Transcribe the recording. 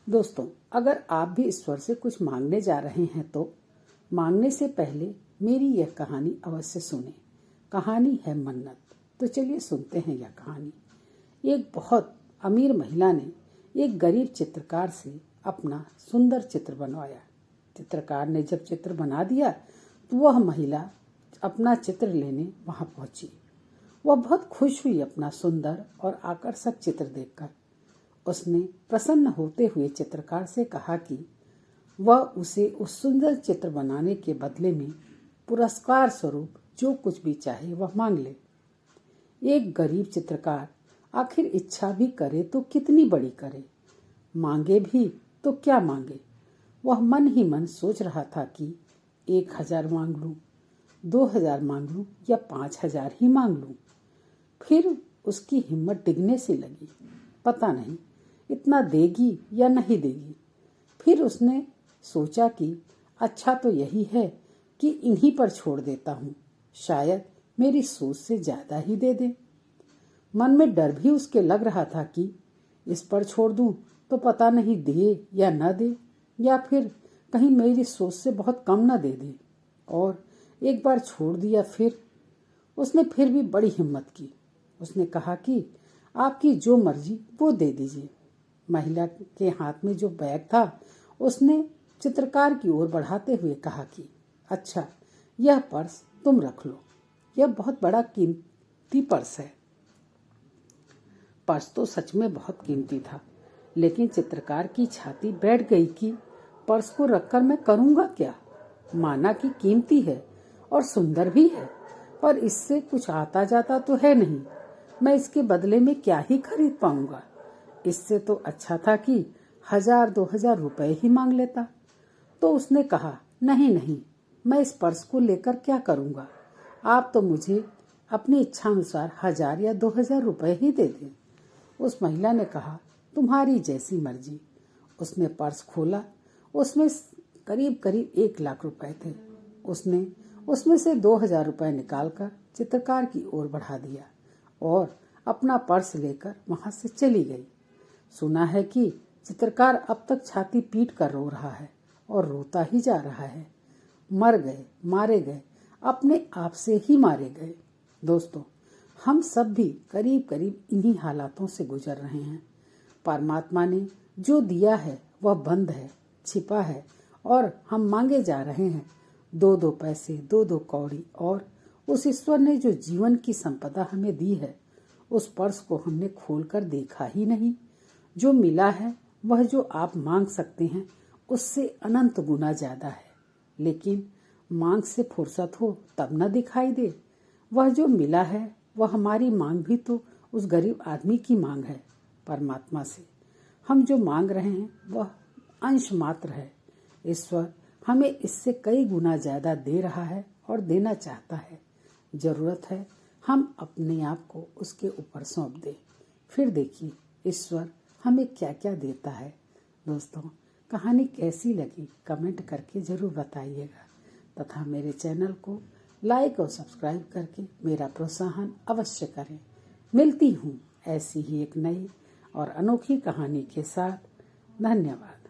दोस्तों, अगर आप भी ईश्वर से कुछ मांगने जा रहे हैं तो मांगने से पहले मेरी यह कहानी अवश्य सुने। कहानी है मन्नत। तो चलिए सुनते हैं यह कहानी। एक बहुत अमीर महिला ने एक गरीब चित्रकार से अपना सुंदर चित्र बनवाया। चित्रकार ने जब चित्र बना दिया तो वह महिला अपना चित्र लेने वहां पहुंची। वह बहुत खुश हुई अपना सुंदर और आकर्षक चित्र देखकर। उसने प्रसन्न होते हुए चित्रकार से कहा कि वह उसे उस सुंदर चित्र बनाने के बदले में पुरस्कार स्वरूप जो कुछ भी चाहे वह मांग ले। एक गरीब चित्रकार आखिर इच्छा भी करे तो कितनी बड़ी करे, मांगे भी तो क्या मांगे। वह मन ही मन सोच रहा था कि 1,000 मांग लूं, 2,000 मांग लूं या 5,000 ही मांग लूं। फिर उसकी हिम्मत डिगने सी लगी। पता नहीं इतना देगी या नहीं देगी। फिर उसने सोचा कि अच्छा तो यही है कि इन्हीं पर छोड़ देता हूँ, शायद मेरी सोच से ज्यादा ही दे दे। मन में डर भी उसके लग रहा था कि इस पर छोड़ दूं तो पता नहीं दे या न दे, या फिर कहीं मेरी सोच से बहुत कम न दे दे। और एक बार छोड़ दिया। फिर उसने फिर भी बड़ी हिम्मत की। उसने कहा कि आपकी जो मर्जी वो दे दीजिए। महिला के हाथ में जो बैग था उसने चित्रकार की ओर बढ़ाते हुए कहा कि अच्छा, यह पर्स तुम रख लो, यह बहुत बड़ा कीमती पर्स है। पर्स तो सच में बहुत कीमती था, लेकिन चित्रकार की छाती बैठ गई कि पर्स को रखकर मैं करूंगा क्या। माना कि कीमती है और सुंदर भी है, पर इससे कुछ आता जाता तो है नहीं। मैं इसके बदले में क्या ही खरीद पाऊंगा। इससे तो अच्छा था कि 1,000-2,000 रुपए ही मांग लेता। तो उसने कहा, नहीं नहीं, मैं इस पर्स को लेकर क्या करूंगा। आप तो मुझे अपनी इच्छा अनुसार 1,000 या 2,000 रुपए ही दे दें। उस महिला ने कहा, तुम्हारी जैसी मर्जी। उसने पर्स खोला। उसमें करीब करीब 1,00,000 रुपए थे। उसने उसमें से 2,000 रुपए निकालकर चित्रकार की ओर बढ़ा दिया और अपना पर्स लेकर वहां से चली गई। सुना है कि चित्रकार अब तक छाती पीट कर रो रहा है और रोता ही जा रहा है। मर गए, मारे गए, अपने आप से ही मारे गए। दोस्तों, हम सब भी करीब करीब इन्हीं हालातों से गुजर रहे हैं। परमात्मा ने जो दिया है वह बंद है, छिपा है, और हम मांगे जा रहे हैं 2-2 पैसे, 2-2 कौड़ी। और उस ईश्वर ने जो जीवन की संपदा हमें दी है, उस पर्स को हमने खोलकर देखा ही नहीं। जो मिला है वह जो आप मांग सकते हैं उससे अनंत गुना ज्यादा है, लेकिन मांग से फुर्सत हो तब न दिखाई दे। वह जो मिला है वह हमारी मांग भी तो उस गरीब आदमी की मांग है परमात्मा से। हम जो मांग रहे हैं वह अंश मात्र है। ईश्वर हमें इससे कई गुना ज्यादा दे रहा है और देना चाहता है। जरूरत है हम अपने आप को उसके ऊपर सौंप दें। फिर देखिए ईश्वर हमें क्या क्या देता है। दोस्तों, कहानी कैसी लगी कमेंट करके जरूर बताइएगा, तथा मेरे चैनल को लाइक और सब्सक्राइब करके मेरा प्रोत्साहन अवश्य करें। मिलती हूँ ऐसी ही एक नई और अनोखी कहानी के साथ। धन्यवाद।